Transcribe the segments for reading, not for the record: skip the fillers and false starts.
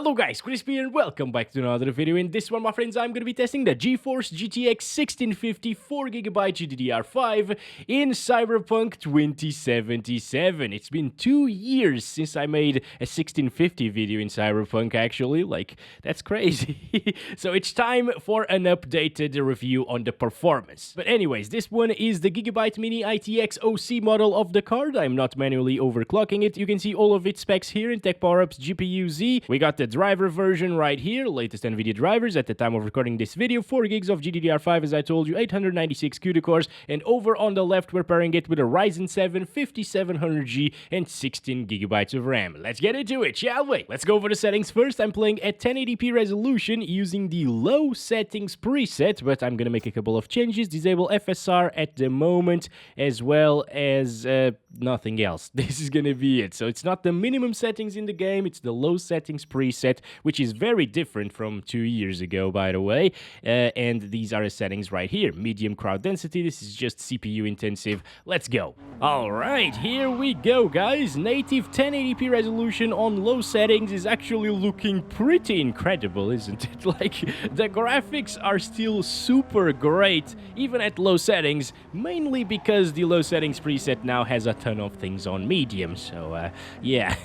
Hello guys, Crispy and welcome back to another video. In this one, my friends, I'm going to be testing the GeForce GTX 1650 4GB GDDR5 in Cyberpunk 2077. It's been 2 years since I made a 1650 video in Cyberpunk, actually. Like, that's crazy. So it's time for an updated review on the performance. But anyways, this one is the Gigabyte Mini ITX OC model of the card. I'm not manually overclocking it. You can see all of its specs here in Tech Power-Ups GPU Z. We got the driver version right here, latest Nvidia drivers at the time of recording this video, 4 gigs of GDDR5 as I told you, 896 CUDA cores, and over on the left we're pairing it with a Ryzen 7 5700G and 16 gigabytes of RAM. Let's get into it, shall we? Let's go over the settings first. I'm playing at 1080p resolution using the low settings preset, but I'm gonna make a couple of changes. Disable FSR at the moment, as well as nothing else. This is gonna be it. So it's not the minimum settings in the game, it's the low settings preset, which is very different from 2 years ago, by the way. And these are the settings right here. Medium crowd density, this is just CPU intensive. Let's go. Alright, here we go, guys. Native 1080p resolution on low settings is actually looking pretty incredible, isn't it? Like, the graphics are still super great, even at low settings, mainly because the low settings preset now has a ton of things on medium, so yeah.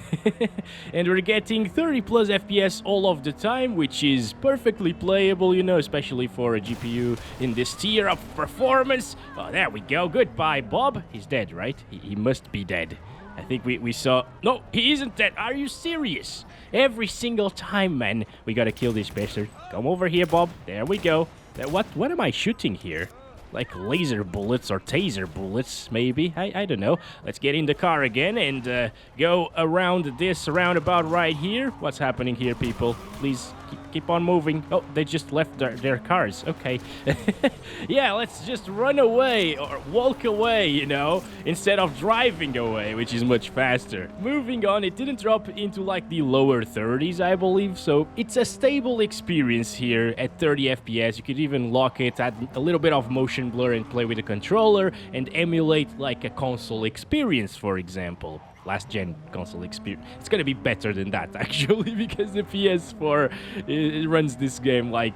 And we're getting 30 plus FPS all of the time, which is perfectly playable, you know, especially for a GPU in this tier of performance. Oh, there we go. Goodbye, Bob. He's dead, right? He must be dead. I think we saw... No, he isn't dead. Are you serious? Every single time, man. We gotta kill this bastard. Come over here, Bob. There we go. What am I shooting here? Like laser bullets or taser bullets, maybe? I don't know. Let's get in the car again and go around this roundabout right here. What's happening here, people? Please keep on moving. Oh, they just left their cars. Okay. Yeah, let's just run away or walk away, you know, instead of driving away, which is much faster. Moving on, it didn't drop into like the lower 30s, I believe, so it's a stable experience here at 30 FPS. You could even lock it, add a little bit of motion blur and play with the controller and emulate like a console experience, for example. Last gen console experience. It's gonna be better than that, actually, because the PS4 it runs this game like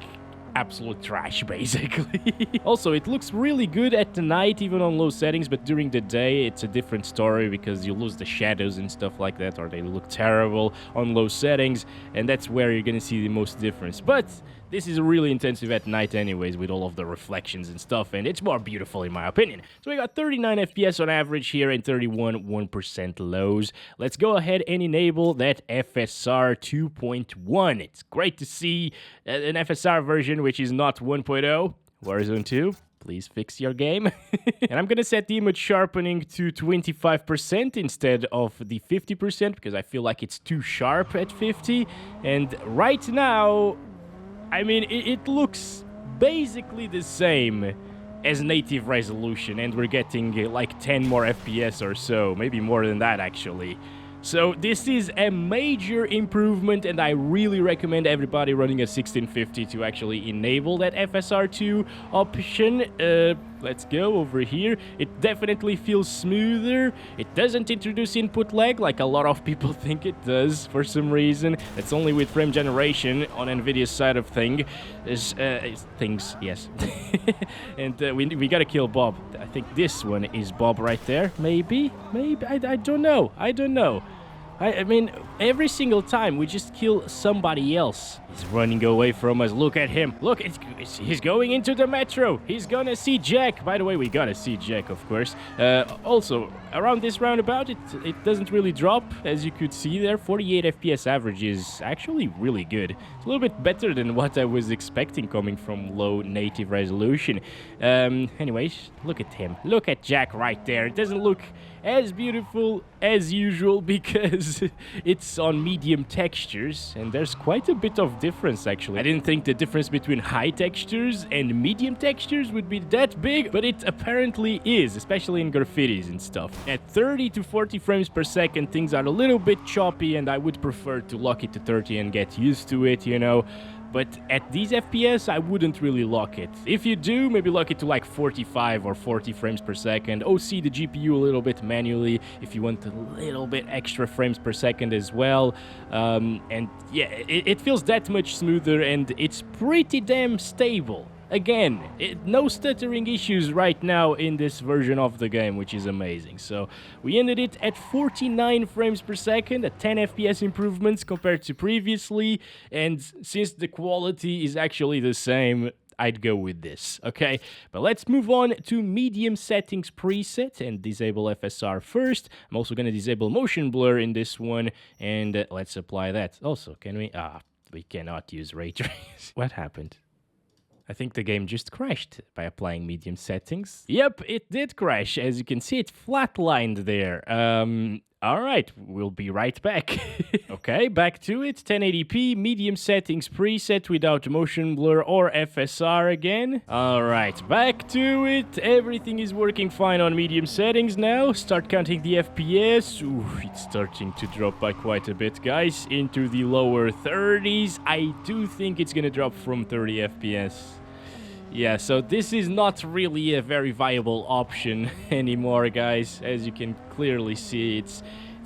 absolute trash, basically. Also, it looks really good at the night, even on low settings, but during the day it's a different story because you lose the shadows and stuff like that, or they look terrible on low settings, and that's where you're gonna see the most difference. But this is really intensive at night anyways, with all of the reflections and stuff, and it's more beautiful in my opinion. So we got 39 FPS on average here and 31 1% lows. Let's go ahead and enable that FSR 2.1. It's great to see an FSR version which is not 1.0. Warzone 2. Please fix your game. And I'm gonna set the image sharpening to 25% instead of the 50% because I feel like it's too sharp at 50. And right now, I mean, it looks basically the same as native resolution, and we're getting like 10 more FPS or so, maybe more than that actually. So this is a major improvement, and I really recommend everybody running a 1650 to actually enable that FSR2 option. Let's go over here. It definitely feels smoother. It doesn't introduce input lag like a lot of people think it does for some reason. It's only with frame generation on Nvidia's side of things, yes. And we gotta kill Bob. I think this one is Bob right there. Maybe? I don't know. I mean, every single time we just kill somebody else. He's running away from us. Look at him. Look, he's going into the metro. He's gonna see Jack. By the way, we gotta see Jack, of course. Also, around this roundabout, it doesn't really drop, as you could see there. 48 FPS average is actually really good. It's a little bit better than what I was expecting coming from low native resolution. Anyways, look at him. Look at Jack right there. It doesn't look as beautiful as usual because it's on medium textures, and there's quite a bit of difference actually. I didn't think the difference between high textures and medium textures would be that big, but it apparently is, especially in graffitis and stuff. At 30 to 40 frames per second, things are a little bit choppy, and I would prefer to lock it to 30 and get used to it, you know. but at these FPS, I wouldn't really lock it. If you do, maybe lock it to like 45 or 40 frames per second. OC the GPU a little bit manually if you want a little bit extra frames per second as well. And yeah, it feels that much smoother, and it's pretty damn stable. Again, no stuttering issues right now in this version of the game, which is amazing. So we ended it at 49 frames per second, a 10 FPS improvements compared to previously, and since the quality is actually the same, I'd go with this, okay? But let's move on to medium settings preset and disable FSR first. I'm also going to disable motion blur in this one, and let's apply that. Also, can we? We cannot use ray trace. What happened? I think the game just crashed by applying medium settings. Yep, it did crash. As you can see, it flatlined there. Alright, we'll be right back. Okay, back to it. 1080p, medium settings preset without motion blur or FSR again. Alright, back to it. Everything is working fine on medium settings now. Start counting the FPS. Ooh, it's starting to drop by quite a bit, guys. Into the lower 30s. I do think it's gonna drop from 30 FPS. Yeah, so this is not really a very viable option anymore, guys. As you can clearly see, it's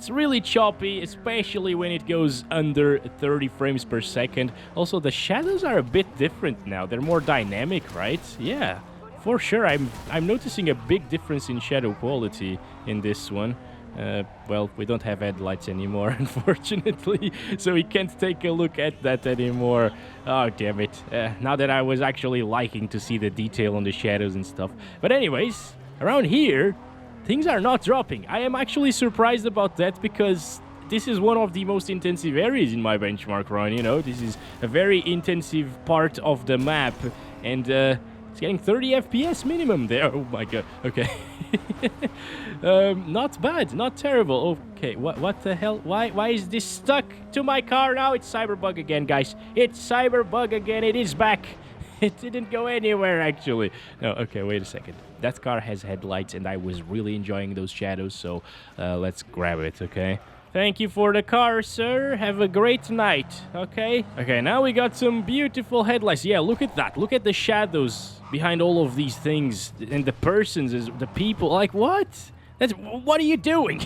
really choppy, especially when it goes under 30 frames per second. Also, the shadows are a bit different now. They're more dynamic, right? Yeah, for sure. I'm noticing a big difference in shadow quality in this one. Well, we don't have headlights anymore, unfortunately, so we can't take a look at that anymore. Oh, damn it. Now that I was actually liking to see the detail on the shadows and stuff. But anyways, around here, things are not dropping. I am actually surprised about that, because this is one of the most intensive areas in my benchmark run, you know. This is a very intensive part of the map, and it's getting 30 FPS minimum there. Oh my god. Okay. Not bad, not terrible. Okay, what the hell? Why is this stuck to my car now? It's Cyberbug again, guys. It's Cyberbug again. It is back. It didn't go anywhere, actually. No, okay, wait a second. That car has headlights, and I was really enjoying those shadows, so let's grab it, okay? Thank you for the car, sir. Have a great night, okay? Okay, now we got some beautiful headlights. Yeah, look at that. Look at the shadows behind all of these things. And the persons, the people. Like, what? What are you doing?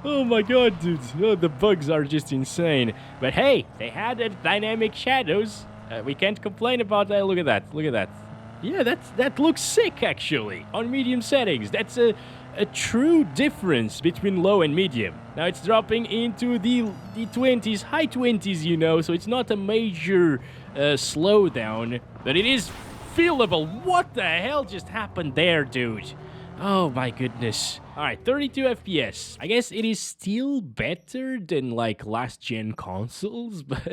Oh my god, dude. Oh, the bugs are just insane. But hey, they had dynamic shadows. We can't complain about that. Look at that. Look at that. Yeah, that looks sick, actually, on medium settings. That's a true difference between low and medium. Now it's dropping into the 20s, high 20s, you know, so it's not a major slowdown, but it is feelable. What the hell just happened there, dude? Oh my goodness. Alright, 32 FPS. I guess it is still better than like last gen consoles, but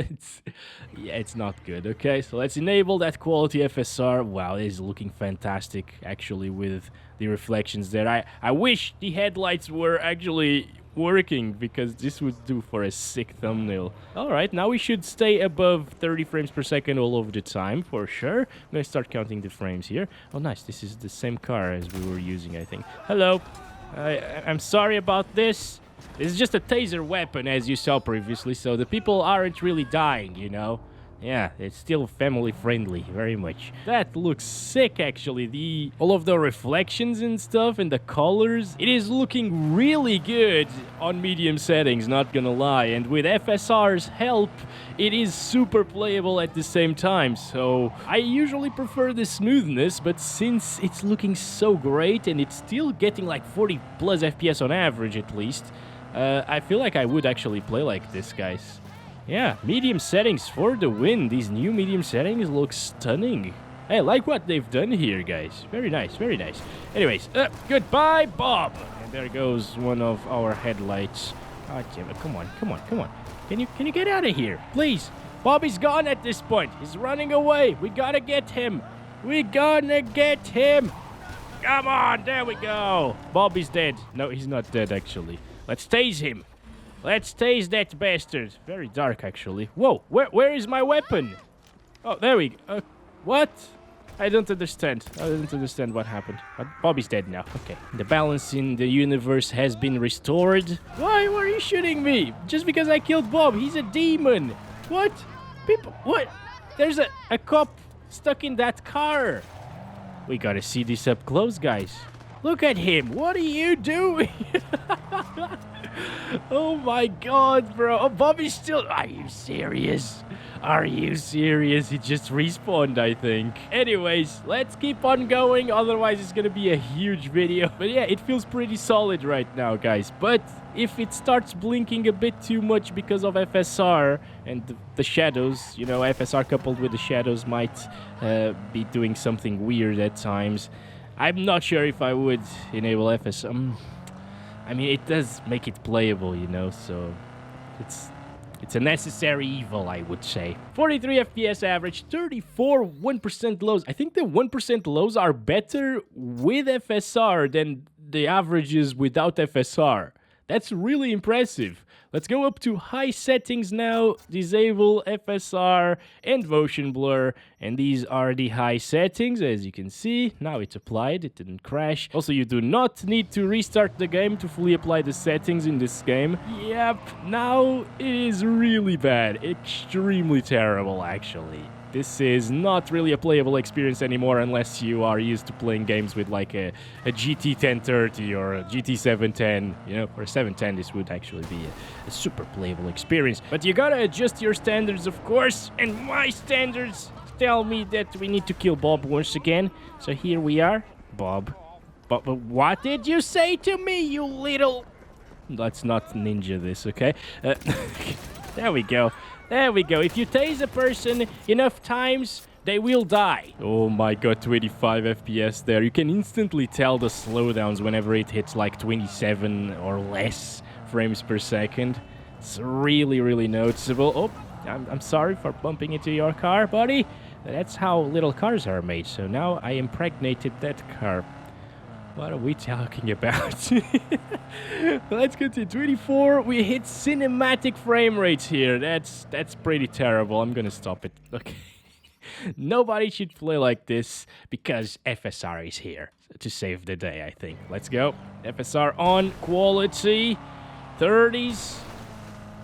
yeah, it's not good. Okay, so let's enable that quality FSR. Wow, it is looking fantastic actually with the reflections there. I wish the headlights were actually working, because this would do for a sick thumbnail. Alright, now we should stay above 30 frames per second all of the time, for sure. I'm gonna start counting the frames here. Oh nice, this is the same car as we were using, I think. Hello. I'm sorry about this. This is just a taser weapon, as you saw previously, so the people aren't really dying, you know? Yeah, it's still family friendly, very much. That looks sick, actually. All of the reflections and stuff and the colors. It is looking really good on medium settings, not gonna lie. And with FSR's help, it is super playable at the same time. So I usually prefer the smoothness, but since it's looking so great and it's still getting like 40 plus FPS on average at least, I feel like I would actually play like this, guys. Yeah, medium settings for the win. These new medium settings look stunning. I like what they've done here, guys. Very nice, very nice. Anyways, goodbye, Bob. And there goes one of our headlights. Oh, damn it. Come on, come on, come on. Can you get out of here, please? Bob is gone at this point. He's running away. We gotta get him. We gonna get him. Come on, there we go. Bob is dead. No, he's not dead, actually. Let's tase him. Let's tase that bastard. Very dark, actually. Whoa, where is my weapon? Oh, there we go. What? I don't understand. I don't understand what happened. But Bobby's dead now. Okay. The balance in the universe has been restored. Why were you shooting me? Just because I killed Bob. He's a demon. What? People, what? There's a cop stuck in that car. We gotta see this up close, guys. Look at him. What are you doing? Oh my god, bro. Oh, Bobby's still... Are you serious? Are you serious? He just respawned, I think. Anyways, let's keep on going. Otherwise, it's gonna be a huge video. But yeah, it feels pretty solid right now, guys. But if it starts blinking a bit too much because of FSR and the shadows, you know, FSR coupled with the shadows might be doing something weird at times. I'm not sure if I would enable FSR. I mean, it does make it playable, you know, so it's a necessary evil, I would say. 43 FPS average, 34 1% lows. I think the 1% lows are better with FSR than the averages without FSR. That's really impressive. Let's go up to high settings now, disable FSR and motion blur, and these are the high settings, as you can see. Now it's applied, it didn't crash. Also, you do not need to restart the game to fully apply the settings in this game. Yep, now it is really bad, extremely terrible actually. This is not really a playable experience anymore unless you are used to playing games with like a GT 1030 or a GT 710, you know, or a 710. This would actually be a super playable experience. But you gotta adjust your standards, of course, and my standards tell me that we need to kill Bob once again. So here we are. Bob. But what did you say to me, you little... Let's not ninja this, okay? There we go. There we go. If you tase a person enough times, they will die. Oh my god, 25 FPS there. You can instantly tell the slowdowns whenever it hits like 27 or less frames per second. It's really, really noticeable. Oh, I'm sorry for bumping into your car, buddy. That's how little cars are made. So now I impregnated that car. What are we talking about? Let's continue. 24. We hit cinematic frame rates here. That's pretty terrible. I'm gonna stop it. Okay. Nobody should play like this because FSR is here to save the day, I think. Let's go. FSR on. Quality. 30s.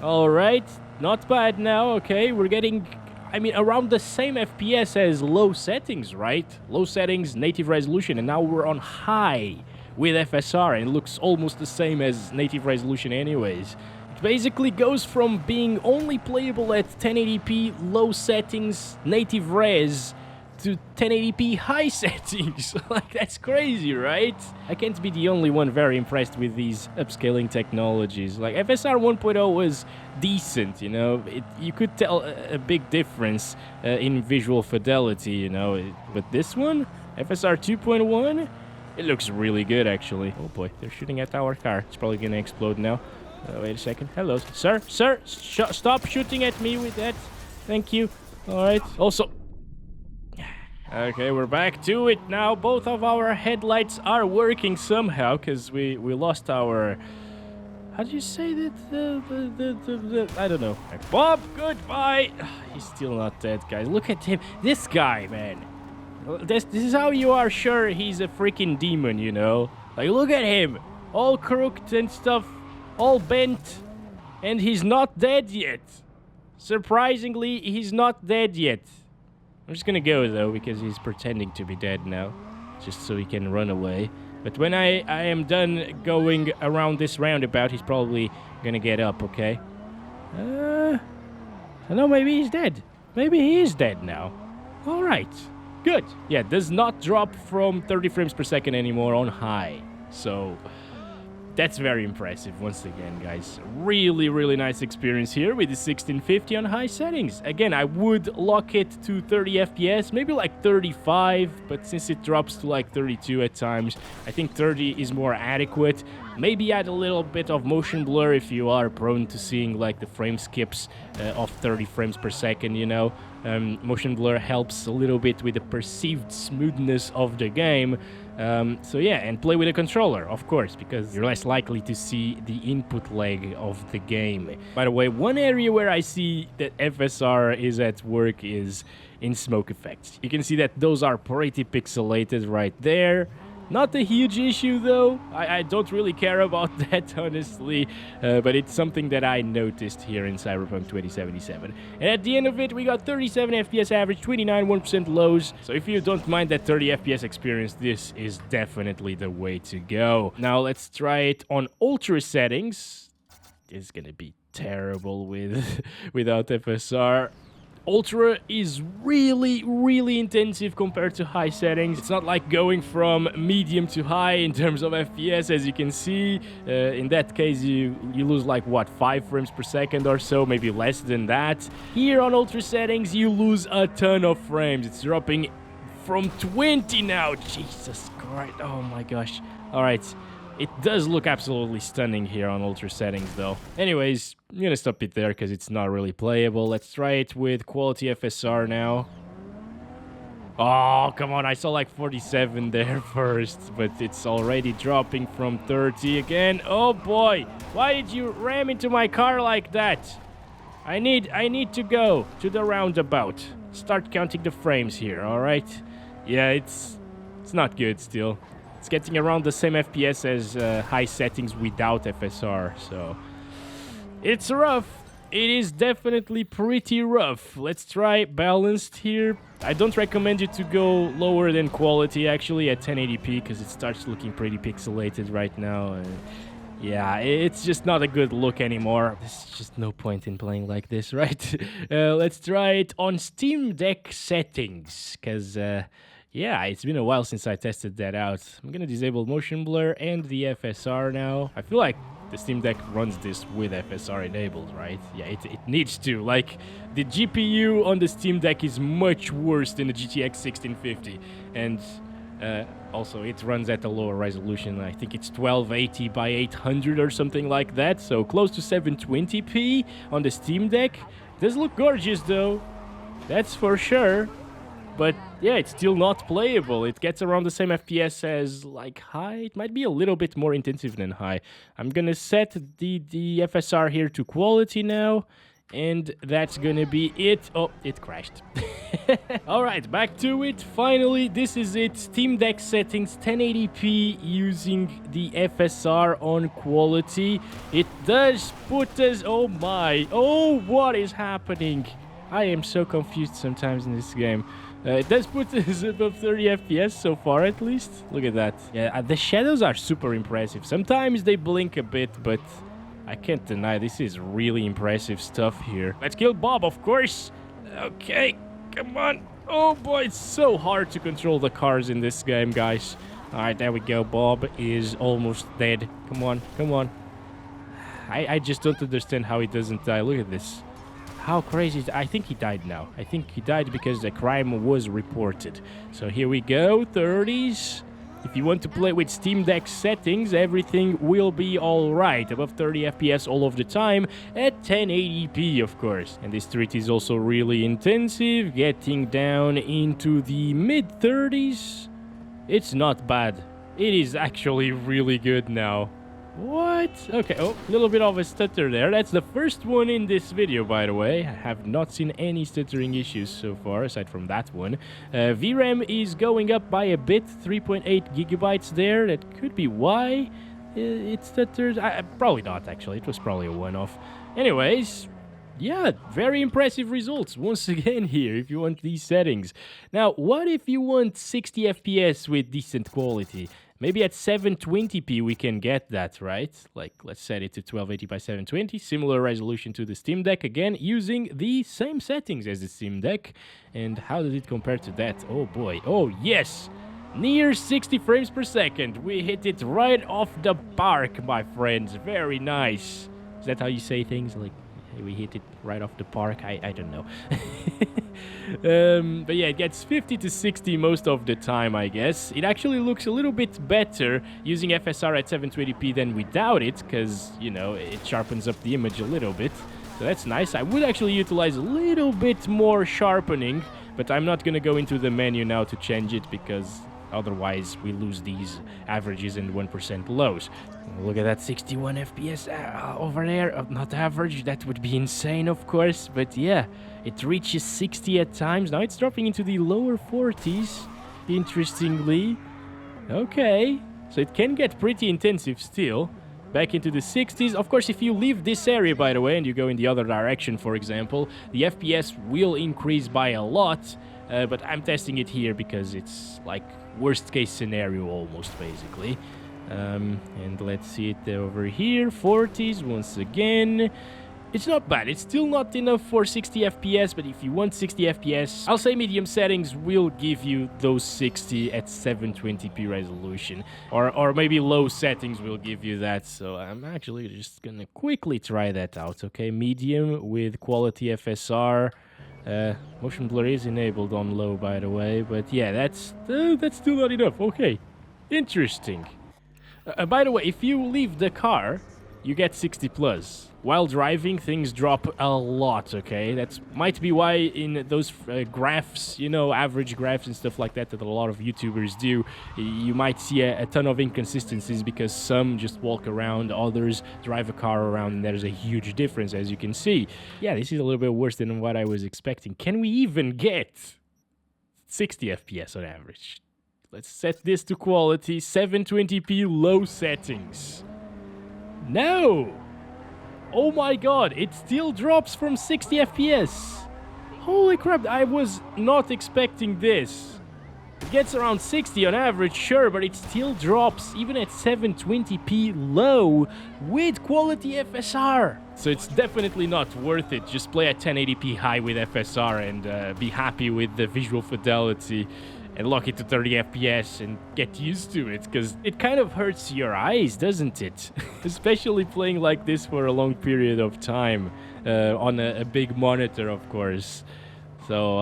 All right. Not bad now. Okay. We're getting... I mean, around the same FPS as low settings, right? Low settings, native resolution, and now we're on high with FSR, and it looks almost the same as native resolution anyways. It basically goes from being only playable at 1080p low settings, native res, to 1080p high settings. Like, that's crazy, right? I can't be the only one very impressed with these upscaling technologies. Like, FSR 1.0 was decent, you know? You could tell a big difference in visual fidelity, you know? But this one, FSR 2.1, it looks really good, actually. Oh boy, they're shooting at our car. It's probably gonna explode now. Wait a second. Hello, sir, stop shooting at me with that. Thank you. All right. Also... Okay, we're back to it now. Both of our headlights are working somehow, because we lost our... How do you say that? I don't know. Bob, goodbye! He's still not dead, guys. Look at him. This guy, man. This is how you are sure he's a freaking demon, you know? Like, look at him. All crooked and stuff. All bent. And he's not dead yet. Surprisingly, he's not dead yet. I'm just gonna go, though, because he's pretending to be dead now, just so he can run away. But when I am done going around this roundabout, he's probably gonna get up, okay? I know, maybe he's dead. Maybe he is dead now. Alright, good. Yeah, does not drop from 30 frames per second anymore on high. So... that's very impressive once again, guys. Really, really nice experience here with the 1650 on high settings. Again, I would lock it to 30 FPS, maybe like 35, but since it drops to like 32 at times, I think 30 is more adequate. Maybe add a little bit of motion blur if you are prone to seeing like the frame skips of 30 frames per second, you know. Motion blur helps a little bit with the perceived smoothness of the game. So yeah, and play with a controller, of course, because you're less likely to see the input lag of the game. By the way, one area where I see that FSR is at work is in smoke effects. You can see that those are pretty pixelated right there. Not a huge issue though. I don't really care about that, honestly, but it's something that I noticed here in Cyberpunk 2077. And at the end of it, we got 37 FPS average, 29 1% lows. So if you don't mind that 30 FPS experience, this is definitely the way to go. Now let's try it on ultra settings. It's gonna be terrible without FSR. Ultra is really intensive compared to high settings. It's not like going from medium to high in terms of FPS, as you can see. In that case, you lose like, what, 5 frames per second or so, maybe less than that. Here on ultra settings, you lose a ton of frames. It's dropping from 20 now. Jesus Christ. Oh my gosh. All right. It does look absolutely stunning here on ultra settings though. Anyways, I'm gonna stop it there because it's not really playable. Let's try it with quality FSR now. Oh, come on, I saw like 47 there first, but it's already dropping from 30 again. Oh boy, why did you ram into my car like that? I need to go to the roundabout. Start counting the frames here, all right? Yeah, it's not good still. It's getting around the same FPS as high settings without FSR, so it's rough. It is definitely pretty rough. Let's try balanced here. I don't recommend you to go lower than quality, actually, at 1080p, because it starts looking pretty pixelated right now. Yeah, it's just not a good look anymore. There's just no point in playing like this, right? Let's try it on Steam Deck settings, because... yeah, it's been a while since I tested that out. I'm gonna disable motion blur and the FSR now. I feel like the Steam Deck runs this with FSR enabled, right? Yeah, it needs to. Like, the GPU on the Steam Deck is much worse than the GTX 1650. And also, it runs at a lower resolution. I think it's 1280 by 800 or something like that. So close to 720p on the Steam Deck. Does look gorgeous, though. That's for sure. But yeah, it's still not playable. It gets around the same FPS as like high. It might be a little bit more intensive than high. I'm gonna set the FSR here to quality now. And that's gonna be it. Oh, it crashed. Alright, back to it. Finally, this is it. Steam Deck settings 1080p using the FSR on quality. It does put us... Oh my. Oh, what is happening? I am so confused sometimes in this game. It does put us above 30 FPS so far, at least. Look at that. Yeah, the shadows are super impressive. Sometimes they blink a bit, but I can't deny this is really impressive stuff here. Let's kill Bob, of course. Okay, come on. Oh boy, it's so hard to control the cars in this game, guys. All right, there we go. Bob is almost dead. Come on, come on. I just don't understand how he doesn't die. Look at this. How crazy is... I think he died now. I think he died because the crime was reported. So here we go, 30s. If you want to play with Steam Deck settings, everything will be alright. Above 30 FPS all of the time at 1080p, of course. And this street is also really intensive, getting down into the mid-30s. It's not bad. It is actually really good now. What? Okay, oh, a little bit of a stutter there. That's the first one in this video, by the way. I have not seen any stuttering issues so far, aside from that one. VRAM is going up by a bit, 3.8 gigabytes there. That could be why it stutters. Probably not, actually. It was probably a one-off. Anyways, yeah, very impressive results once again here if you want these settings. Now, what if you want 60 FPS with decent quality? Maybe at 720p we can get that, right? Like, let's set it to 1280 by 720, similar resolution to the Steam Deck, again, using the same settings as the Steam Deck. And how does it compare to that? Oh boy, oh yes! Near 60 frames per second. We hit it right off the park, my friends. Very nice. Is that how you say things? Like, we hit it right off the park? I don't know. But yeah, it gets 50 to 60 most of the time, I guess. It actually looks a little bit better using FSR at 720p than without it, because, you know, it sharpens up the image a little bit. So that's nice. I would actually utilize a little bit more sharpening, but I'm not going to go into the menu now to change it, because otherwise we lose these averages and 1% lows. Look at that 61 FPS over there. Not average, that would be insane, of course. But yeah, it reaches 60 at times. Now it's dropping into the lower 40s, interestingly. Okay, so it can get pretty intensive still. Back into the 60s. Of course, if you leave this area, by the way, and you go in the other direction, for example, the FPS will increase by a lot. But I'm testing it here because it's like worst case scenario almost, basically. And let's see it over here. 40s once again. It's not bad. It's still not enough for 60 FPS, but if you want 60 FPS, I'll say medium settings will give you those 60 at 720p resolution. Or maybe low settings will give you that. So I'm actually just gonna quickly try that out, okay? Medium with quality FSR. Motion blur is enabled on low, by the way, but yeah, that's still not enough. Okay, interesting. By the way, if you leave the car, you get 60 plus. While driving, things drop a lot, okay? That might be why in those graphs, you know, average graphs and stuff like that a lot of YouTubers do, you might see a ton of inconsistencies because some just walk around, others drive a car around, and there's a huge difference, as you can see. Yeah, this is a little bit worse than what I was expecting. Can we even get 60 FPS on average? Let's set this to quality, 720p low settings. No! Oh my god, it still drops from 60 FPS. Holy crap, I was not expecting this. It gets around 60 on average, sure, but it still drops even at 720p low with quality FSR. So it's definitely not worth it. Just play at 1080p high with FSR and be happy with the visual fidelity. And lock it to 30 FPS and get used to it, because it kind of hurts your eyes, doesn't it? Especially playing like this for a long period of time on a big monitor, of course. So,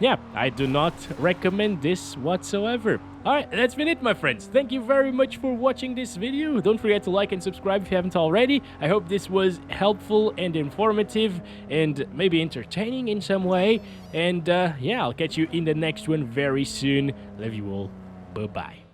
yeah, I do not recommend this whatsoever. Alright, that's been it, my friends. Thank you very much for watching this video. Don't forget to like and subscribe if you haven't already. I hope this was helpful and informative and maybe entertaining in some way. And, yeah, I'll catch you in the next one very soon. Love you all. Bye-bye.